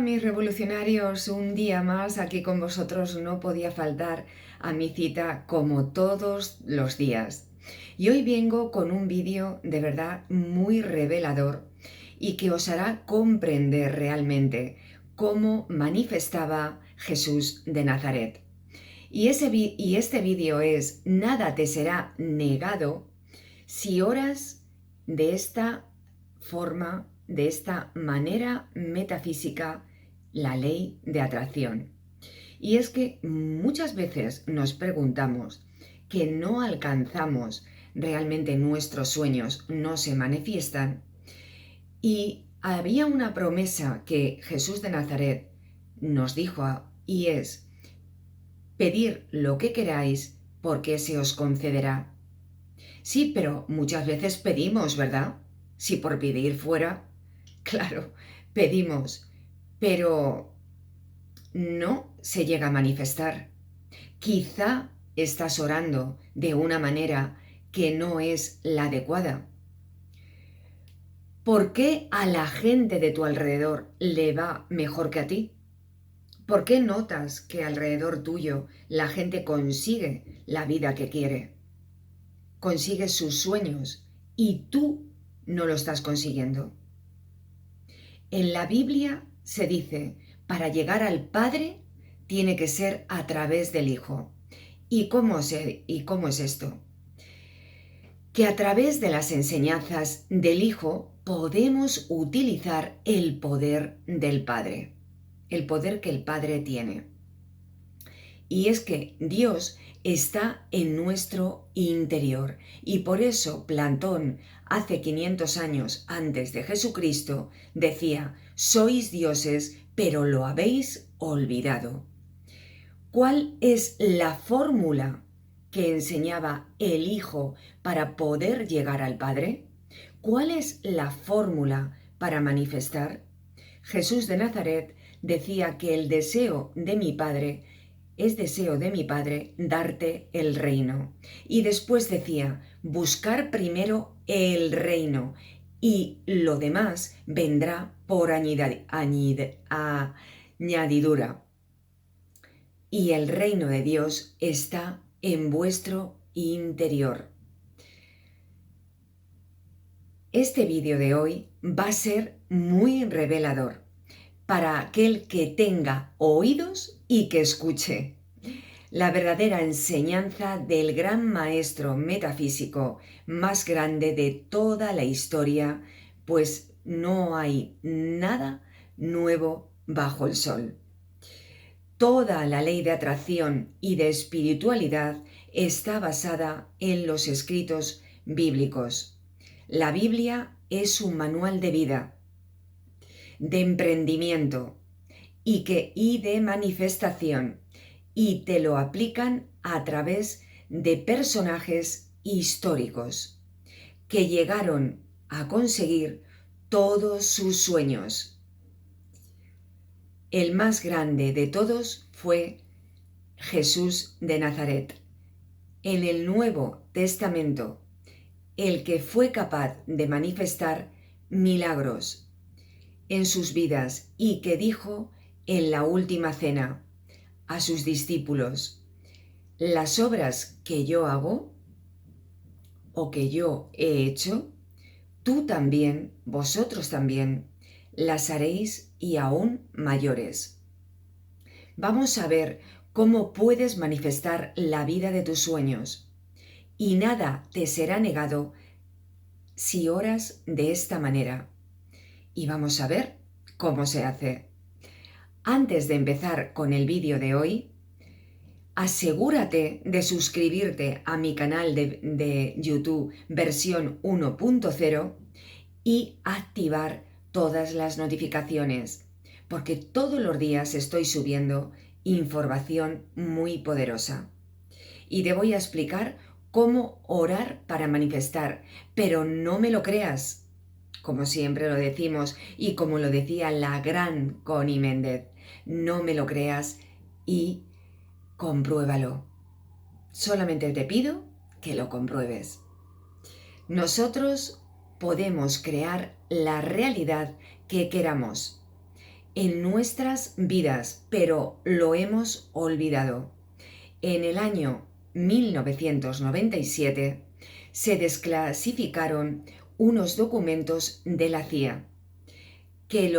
mis revolucionarios, un día más aquí con vosotros. No podía faltar a mi cita como todos los días. Y hoy vengo con un vídeo de verdad muy revelador y que os hará comprender realmente cómo manifestaba Jesús de Nazaret. Y este vídeo es: nada te será negado si oras de esta forma, de esta manera metafísica, la ley de atracción. Y es que muchas veces nos preguntamos que no alcanzamos realmente nuestros sueños, no se manifiestan. Y había una promesa que Jesús de Nazaret nos dijo, y es: pedir lo que queráis porque se os concederá. Sí, pero muchas veces pedimos, ¿verdad? Si por pedir fuera, claro, pedimos, pero no se llega a manifestar. Quizá estás orando de una manera que no es la adecuada. ¿Por qué a la gente de tu alrededor le va mejor que a ti? ¿Por qué notas que alrededor tuyo la gente consigue la vida que quiere? Consigue sus sueños y tú no lo estás consiguiendo. En la Biblia se dice: para llegar al Padre tiene que ser a través del Hijo. ¿Y cómo es esto? Que a través de las enseñanzas del Hijo podemos utilizar el poder del Padre, el poder que el Padre tiene. Y es que Dios está en nuestro interior, y por eso Platón, hace 500 años antes de Jesucristo, decía: sois dioses, pero lo habéis olvidado. ¿Cuál es la fórmula que enseñaba el Hijo para poder llegar al Padre? ¿Cuál es la fórmula para manifestar? Jesús de Nazaret decía que el deseo de mi Padre es deseo de mi Padre darte el reino. Y después decía: buscar primero el reino y lo demás vendrá por añadidura. Y el reino de Dios está en vuestro interior. Este vídeo de hoy va a ser muy revelador para aquel que tenga oídos y que escuche. La verdadera enseñanza del gran maestro metafísico más grande de toda la historia, pues no hay nada nuevo bajo el sol. Toda la ley de atracción y de espiritualidad está basada en los escritos bíblicos. La Biblia es un manual de vida, de emprendimiento y de manifestación, y te lo aplican a través de personajes históricos que llegaron a conseguir todos sus sueños. El más grande de todos fue Jesús de Nazaret. En el Nuevo Testamento, el que fue capaz de manifestar milagros en sus vidas y que dijo en la última cena a sus discípulos: las obras que yo hago o que yo he hecho, tú también, vosotros también, las haréis y aún mayores. Vamos a ver cómo puedes manifestar la vida de tus sueños, y nada te será negado si oras de esta manera. Y vamos a ver cómo se hace. Antes de empezar con el vídeo de hoy, asegúrate de suscribirte a mi canal de YouTube versión 1.0 y activar todas las notificaciones, porque todos los días estoy subiendo información muy poderosa. Y te voy a explicar cómo orar para manifestar, pero no me lo creas, como siempre lo decimos y como lo decía la gran Connie Méndez: no me lo creas y compruébalo. Solamente te pido que lo compruebes. Nosotros podemos crear la realidad que queramos, en nuestras vidas, pero lo hemos olvidado. En el año 1997 se desclasificaron unos documentos de la CIA que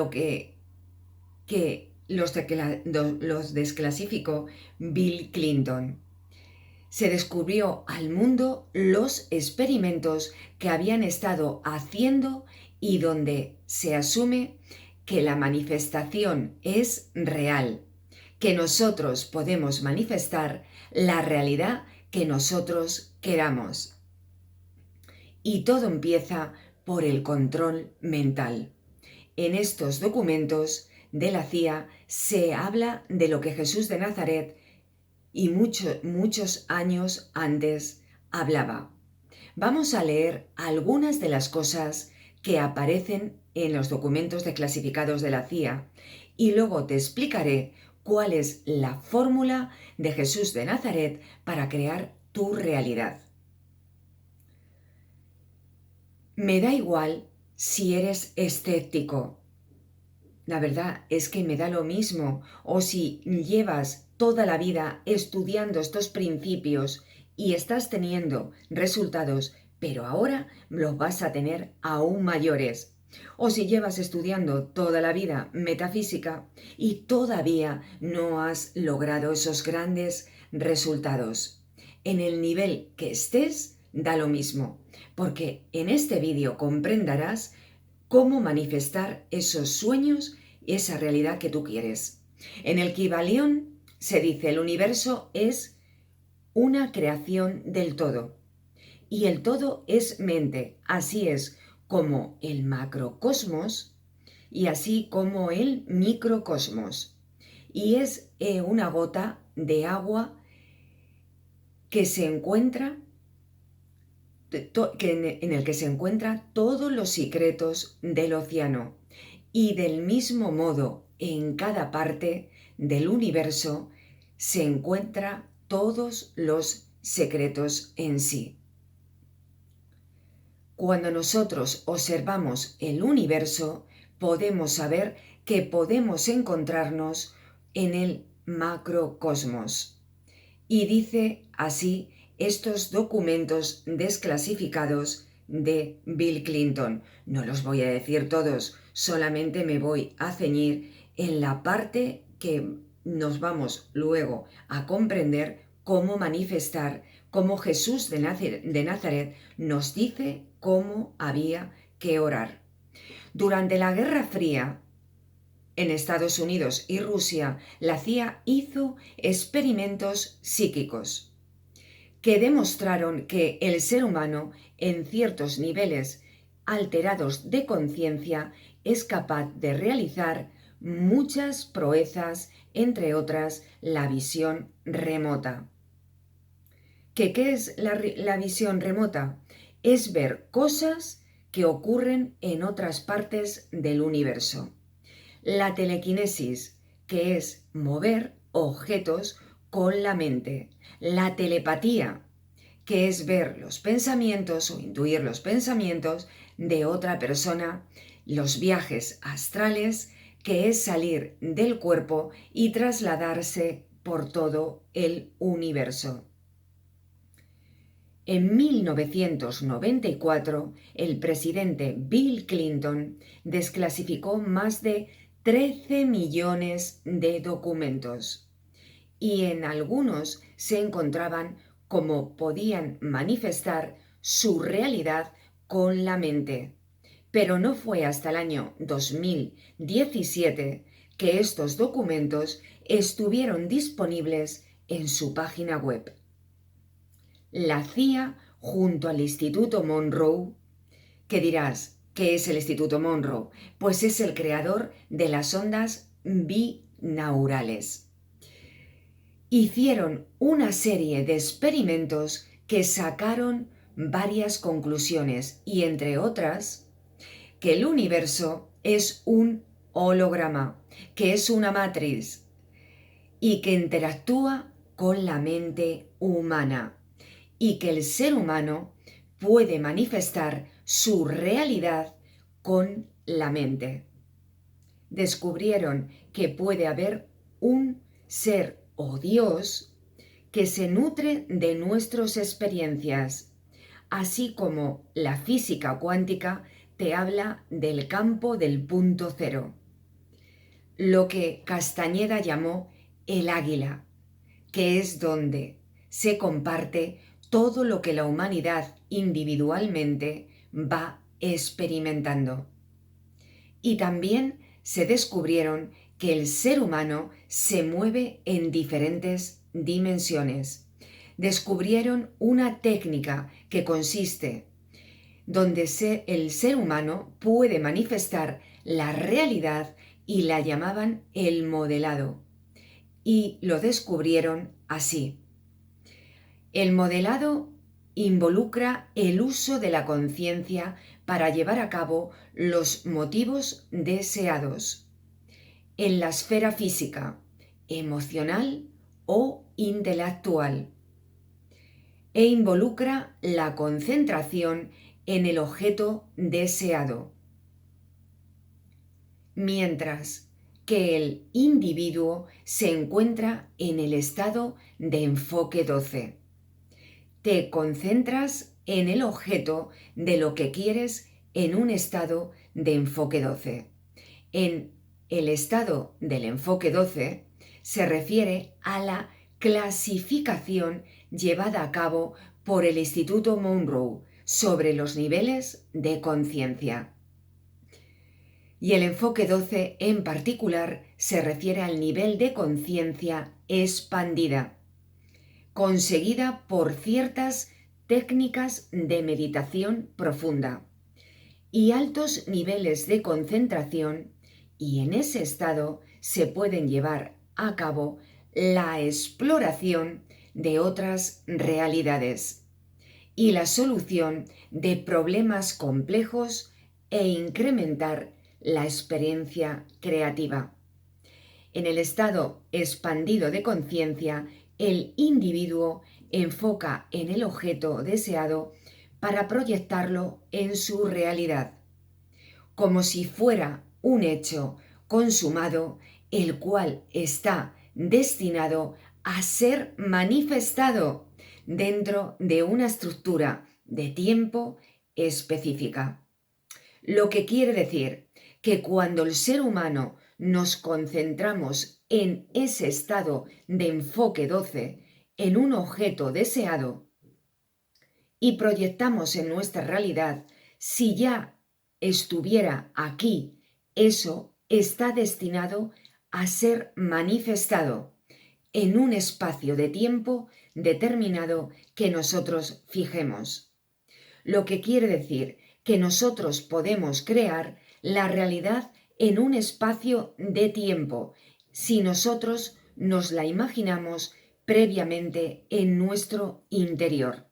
los desclasificó Bill Clinton. Se descubrió al mundo los experimentos que habían estado haciendo y donde se asume que la manifestación es real, que nosotros podemos manifestar la realidad que nosotros queramos. Y todo empieza por el control mental. En estos documentos de la CIA se habla de lo que Jesús de Nazaret y muchos años antes hablaba. Vamos a leer algunas de las cosas que aparecen en los documentos desclasificados de la CIA y luego te explicaré cuál es la fórmula de Jesús de Nazaret para crear tu realidad. Me da igual si eres escéptico. La verdad es que me da lo mismo, o si llevas toda la vida estudiando estos principios y estás teniendo resultados, pero ahora los vas a tener aún mayores. O si llevas estudiando toda la vida metafísica y todavía no has logrado esos grandes resultados. En el nivel que estés, da lo mismo, porque en este vídeo comprenderás cómo manifestar esos sueños y esa realidad que tú quieres. En el Kybalión se dice: el universo es una creación del todo y el todo es mente. Así es como el macrocosmos y así como el microcosmos. Y es una gota de agua que se encuentra en el que se encuentran todos los secretos del océano. Y del mismo modo, en cada parte del universo se encuentran todos los secretos en sí. Cuando nosotros observamos el universo, podemos saber que podemos encontrarnos en el macrocosmos. Y dice así estos documentos desclasificados de Bill Clinton. No los voy a decir todos, solamente me voy a ceñir en la parte que nos vamos luego a comprender cómo manifestar, cómo Jesús de Nazaret nos dice cómo había que orar. Durante la Guerra Fría, en Estados Unidos y Rusia, la CIA hizo experimentos psíquicos que demostraron que el ser humano, en ciertos niveles alterados de conciencia, es capaz de realizar muchas proezas, entre otras la visión remota. ¿Qué es la visión remota? Es ver cosas que ocurren en otras partes del universo. La telequinesis, que es mover objetos con la mente. La telepatía, que es ver los pensamientos o intuir los pensamientos de otra persona. Los viajes astrales, que es salir del cuerpo y trasladarse por todo el universo. En 1994, el presidente Bill Clinton desclasificó más de 13 millones de documentos y en algunos se encontraban cómo podían manifestar su realidad con la mente. Pero no fue hasta el año 2017 que estos documentos estuvieron disponibles en su página web. La CIA junto al Instituto Monroe. ¿Qué dirás? ¿Qué es el Instituto Monroe? Pues es el creador de las ondas binaurales. Hicieron una serie de experimentos que sacaron varias conclusiones y entre otras que el universo es un holograma, que es una matriz y que interactúa con la mente humana y que el ser humano puede manifestar su realidad con la mente. descubrieron que puede haber un ser o Dios que se nutre de nuestras experiencias, así como la física cuántica te habla del campo del punto cero, lo que Castañeda llamó el águila, que es donde se comparte todo lo que la humanidad individualmente va experimentando. Y también se descubrieron que el ser humano se mueve en diferentes dimensiones. Descubrieron una técnica que consiste donde el ser humano puede manifestar la realidad y la llamaban el modelado. Y lo descubrieron así. El modelado involucra el uso de la conciencia para llevar a cabo los motivos deseados en la esfera física, emocional o intelectual, e involucra la concentración en el objeto deseado, mientras que el individuo se encuentra en el estado de enfoque 12. Te concentras en el objeto de lo que quieres en un estado de enfoque 12. En el estado del enfoque 12 se refiere a la clasificación llevada a cabo por el Instituto Monroe sobre los niveles de conciencia. Y el enfoque 12 en particular se refiere al nivel de conciencia expandida, conseguida por ciertas técnicas de meditación profunda y altos niveles de concentración, y en ese estado se pueden llevar a cabo la exploración de otras realidades y la solución de problemas complejos e incrementar la experiencia creativa. En el estado expandido de conciencia, el individuo enfoca en el objeto deseado para proyectarlo en su realidad, como si fuera un hecho consumado, el cual está destinado a ser manifestado dentro de una estructura de tiempo específica. Lo que quiere decir que cuando el ser humano nos concentramos en ese estado de enfoque 12, en un objeto deseado, y proyectamos en nuestra realidad, si ya estuviera aquí, eso está destinado a ser manifestado en un espacio de tiempo determinado que nosotros fijemos. Lo que quiere decir que nosotros podemos crear la realidad en un espacio de tiempo si nosotros nos la imaginamos previamente en nuestro interior.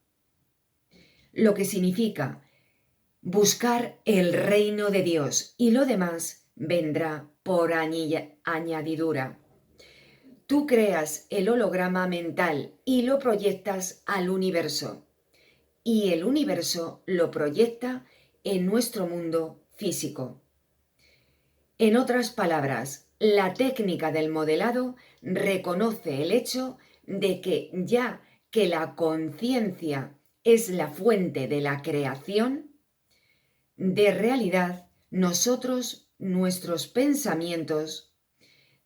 Lo que significa buscar el reino de Dios, y lo demás vendrá por añadidura. Tú creas el holograma mental y lo proyectas al universo, y el universo lo proyecta en nuestro mundo físico. En otras palabras, la técnica del modelado reconoce el hecho de que ya que la conciencia es la fuente de la creación de realidad, nuestros pensamientos,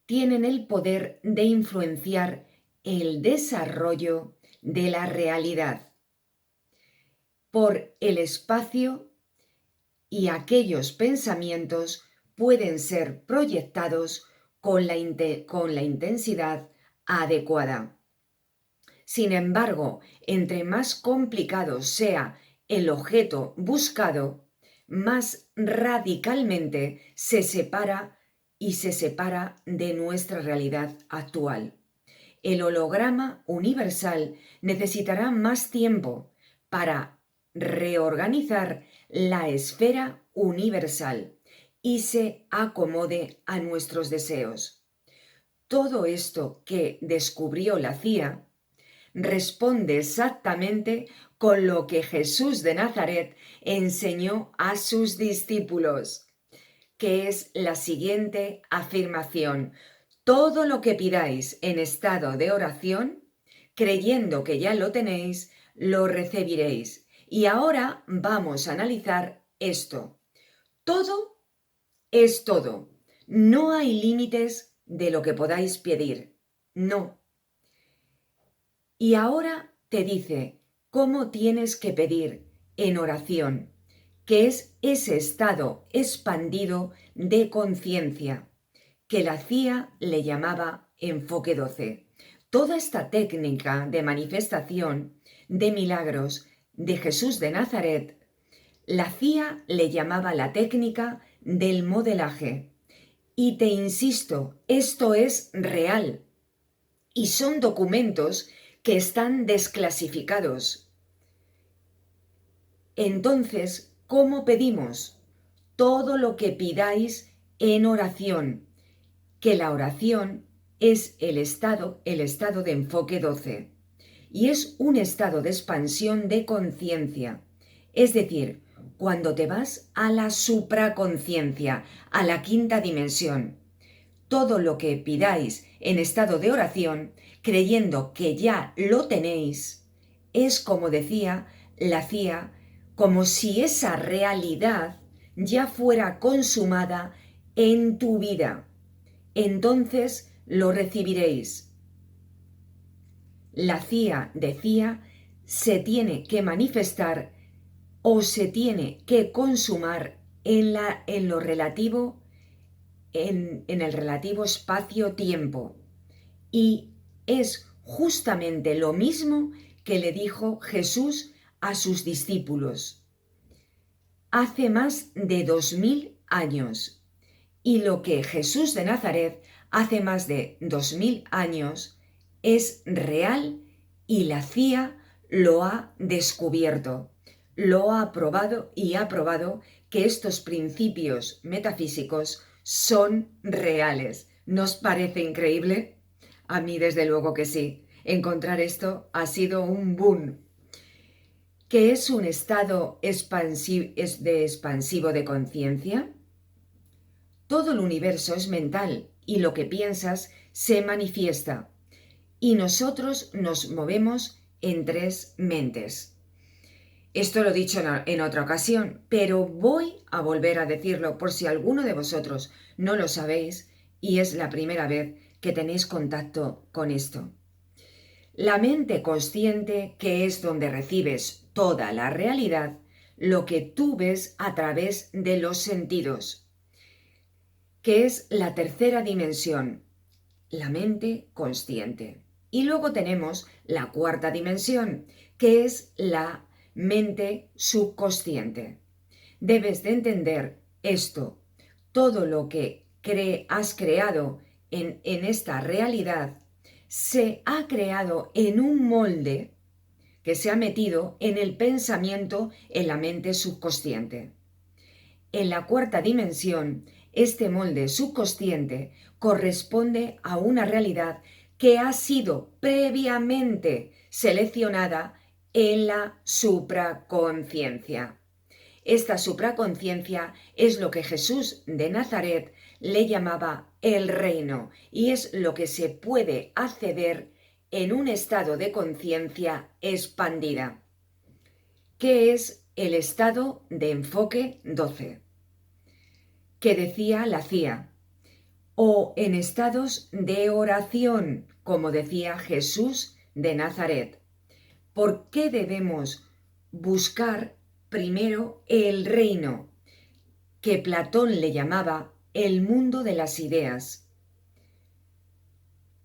tienen el poder de influenciar el desarrollo de la realidad por el espacio, y aquellos pensamientos pueden ser proyectados con la intensidad adecuada. Sin embargo, entre más complicado sea el objeto buscado, más radicalmente se separa de nuestra realidad actual. El holograma universal necesitará más tiempo para reorganizar la esfera universal y se acomode a nuestros deseos. Todo esto que descubrió la CIA responde exactamente con lo que Jesús de Nazaret enseñó a sus discípulos, que es la siguiente afirmación. Todo lo que pidáis en estado de oración, creyendo que ya lo tenéis, lo recibiréis. Y ahora vamos a analizar esto. Todo es todo. No hay límites de lo que podáis pedir. No. Y ahora te dice cómo tienes que pedir en oración, que es ese estado expandido de conciencia, que la CIA le llamaba enfoque 12. Toda esta técnica de manifestación de milagros de Jesús de Nazaret, la CIA le llamaba la técnica del modelaje. Y te insisto, esto es real y son documentos que están desclasificados. Entonces, ¿cómo pedimos? Todo lo que pidáis en oración, que la oración es el estado de enfoque 12, y es un estado de expansión de conciencia, es decir, cuando te vas a la supraconciencia, a la quinta dimensión. Todo lo que pidáis en estado de oración, creyendo que ya lo tenéis, es, como decía la CIA, como si esa realidad ya fuera consumada en tu vida. Entonces lo recibiréis. La CIA decía, se tiene que manifestar o se tiene que consumar en lo relativo, en el relativo espacio-tiempo. Y es justamente lo mismo que le dijo Jesús a sus discípulos hace más de 2000 años. Y lo que Jesús de Nazaret hace más de 2000 años es real y la CIA lo ha descubierto, lo ha probado y ha probado que estos principios metafísicos son reales. ¿Nos parece increíble? A mí desde luego que sí. Encontrar esto ha sido un boom. ¿Qué es un estado expansivo de conciencia? Todo el universo es mental y lo que piensas se manifiesta. Y nosotros nos movemos en 3 mentes. Esto lo he dicho en otra ocasión, pero voy a volver a decirlo por si alguno de vosotros no lo sabéis y es la primera vez que tenéis contacto con esto. La mente consciente, que es donde recibes toda la realidad, lo que tú ves a través de los sentidos, que es la tercera dimensión, la mente consciente. Y luego tenemos la cuarta dimensión, que es la mente subconsciente. Debes de entender esto. Todo lo que has creado en esta realidad se ha creado en un molde que se ha metido en el pensamiento, en la mente subconsciente. En la cuarta dimensión, este molde subconsciente corresponde a una realidad que ha sido previamente seleccionada en la supraconciencia. Esta supraconciencia es lo que Jesús de Nazaret le llamaba el reino y es lo que se puede acceder en un estado de conciencia expandida, que es el estado de enfoque 12, que decía la CIA, o en estados de oración, como decía Jesús de Nazaret. ¿Por qué debemos buscar primero el reino, que Platón le llamaba el mundo de las ideas?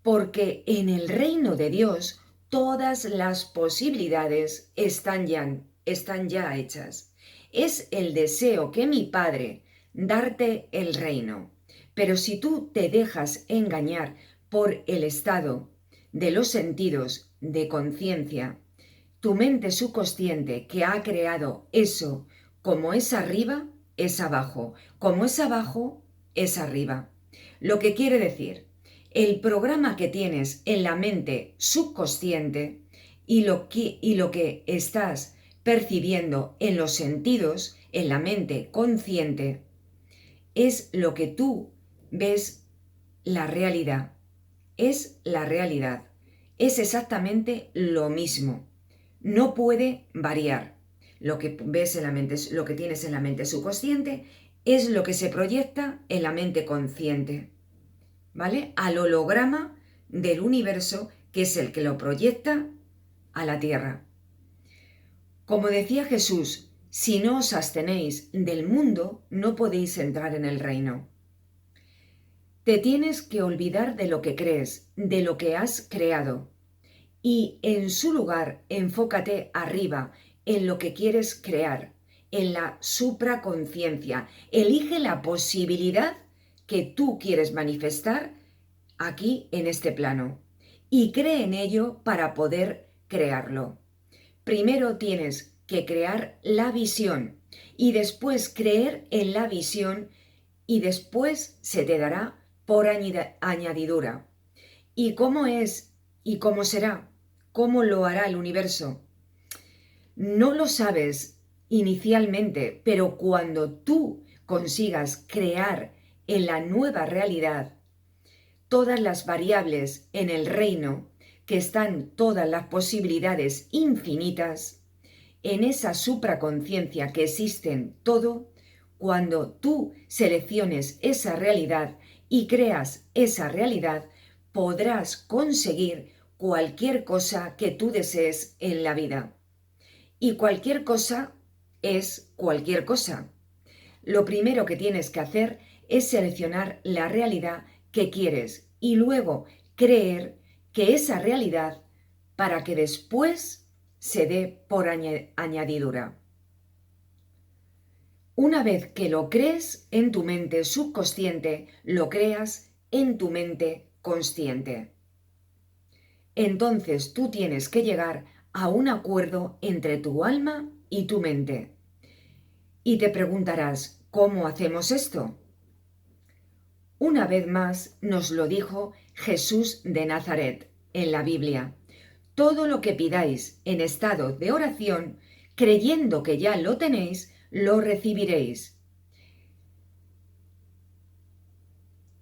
Porque en el reino de Dios todas las posibilidades están ya hechas. Es el deseo que mi Padre, darte el reino. Pero si tú te dejas engañar por el estado de los sentidos de conciencia, tu mente subconsciente que ha creado eso, como es arriba, es abajo, como es abajo, es arriba. Lo que quiere decir, el programa que tienes en la mente subconsciente y lo que estás percibiendo en los sentidos, en la mente consciente, es lo que tú ves la realidad. Es la realidad. Es exactamente lo mismo. No puede variar. Lo que ves en la mente, lo que tienes en la mente subconsciente, es lo que se proyecta en la mente consciente, ¿vale? Al holograma del universo, que es el que lo proyecta a la Tierra. Como decía Jesús, si no os abstenéis del mundo, no podéis entrar en el reino. Te tienes que olvidar de lo que crees, de lo que has creado, y en su lugar enfócate arriba, en lo que quieres crear, en la supraconciencia. Elige la posibilidad que tú quieres manifestar aquí en este plano y cree en ello para poder crearlo. Primero tienes que crear la visión y después creer en la visión y después se te dará por añadidura. ¿Y cómo es y cómo será? ¿Cómo lo hará el universo? No lo sabes inicialmente, pero cuando tú consigas crear en la nueva realidad todas las variables en el reino, que están todas las posibilidades infinitas, en esa supraconciencia que existen todo, cuando tú selecciones esa realidad y creas esa realidad, podrás conseguir cualquier cosa que tú desees en la vida. Y cualquier cosa es cualquier cosa. Lo primero que tienes que hacer es seleccionar la realidad que quieres y luego creer que esa realidad para que después se dé por añadidura. Una vez que lo crees en tu mente subconsciente, lo creas en tu mente consciente. Entonces tú tienes que llegar a un acuerdo entre tu alma y tu mente. Y te preguntarás, ¿cómo hacemos esto? Una vez más nos lo dijo Jesús de Nazaret en la Biblia. Todo lo que pidáis en estado de oración, creyendo que ya lo tenéis, lo recibiréis.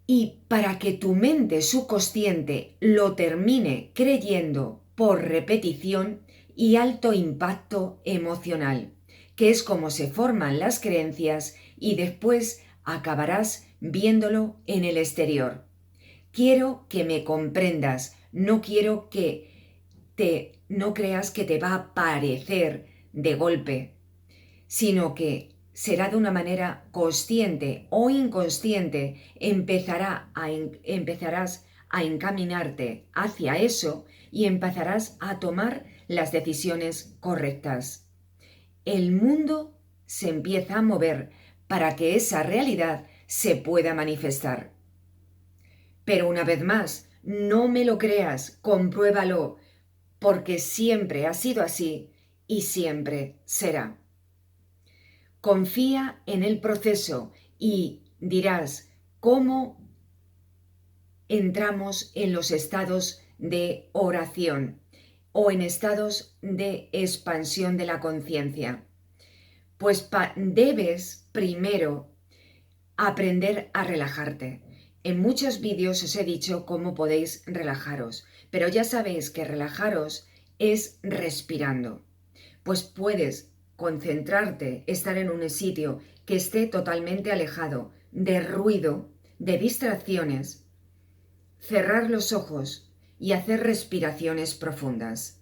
Y para que tu mente subconsciente lo termine creyendo por repetición y alto impacto emocional, que es como se forman las creencias y después acabarás viéndolo en el exterior. Quiero que me comprendas, no quiero que no creas que te va a aparecer de golpe, sino que será de una manera consciente o inconsciente, empezarás a encaminarte hacia eso y empezarás a tomar las decisiones correctas. El mundo se empieza a mover para que esa realidad se pueda manifestar. Pero una vez más, no me lo creas, compruébalo, porque siempre ha sido así y siempre será. Confía en el proceso y dirás cómo entramos en los estados de oración o en estados de expansión de la conciencia. Pues debes primero aprender a relajarte. En muchos vídeos os he dicho cómo podéis relajaros, pero ya sabéis que relajaros es respirando. Pues puedes concentrarte, estar en un sitio que esté totalmente alejado de ruido, de distracciones, cerrar los ojos y hacer respiraciones profundas.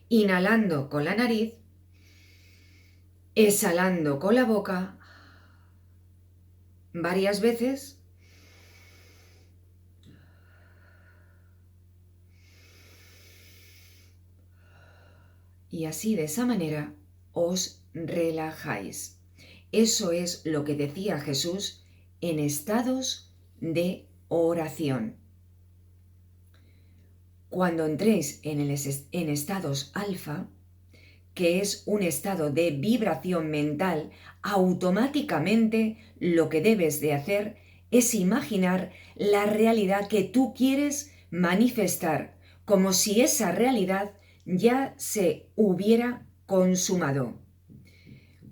Inhalando con la nariz, exhalando con la boca, varias veces. Y así de esa manera os relajáis. Eso es lo que decía Jesús en estados de oración. Cuando entréis en estados alfa, que es un estado de vibración mental, automáticamente lo que debes de hacer es imaginar la realidad que tú quieres manifestar, como si esa realidad ya se hubiera consumado.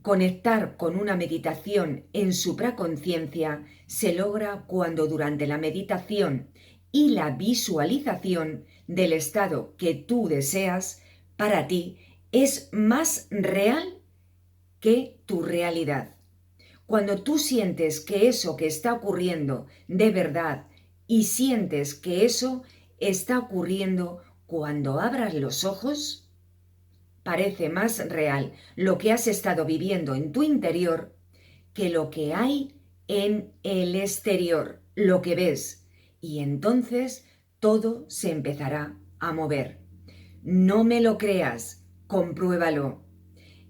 Conectar con una meditación en supraconciencia se logra cuando durante la meditación y la visualización del estado que tú deseas para ti es más real que tu realidad. Cuando tú sientes que eso que está ocurriendo de verdad y sientes que eso está ocurriendo cuando abras los ojos, parece más real lo que has estado viviendo en tu interior que lo que hay en el exterior, lo que ves. Y entonces todo se empezará a mover. No me lo creas, compruébalo.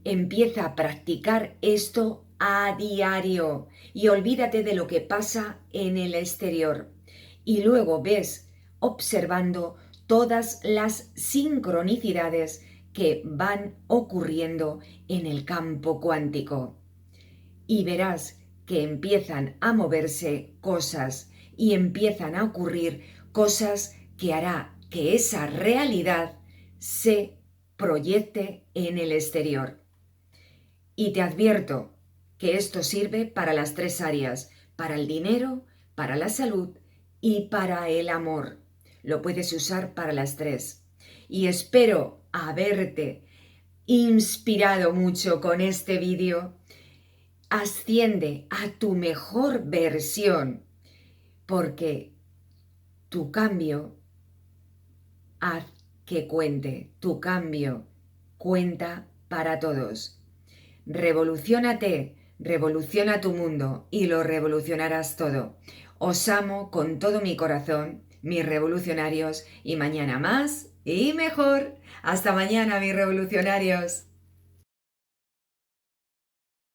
Empieza a practicar esto a diario y olvídate de lo que pasa en el exterior. Y luego ves observando todas las sincronicidades que van ocurriendo en el campo cuántico. Y verás que empiezan a moverse cosas y empiezan a ocurrir cosas que hará que esa realidad se proyecte en el exterior. Y te advierto que esto sirve para las 3 áreas, para el dinero, para la salud y para el amor. Lo puedes usar para las 3. Y espero haberte inspirado mucho con este vídeo. Asciende a tu mejor versión, porque tu cambio haz que cuente, tu cambio cuenta para todos. Revoluciónate, revoluciona tu mundo y lo revolucionarás todo. Os amo con todo mi corazón, mis revolucionarios, y mañana más y mejor. Hasta mañana, mis revolucionarios.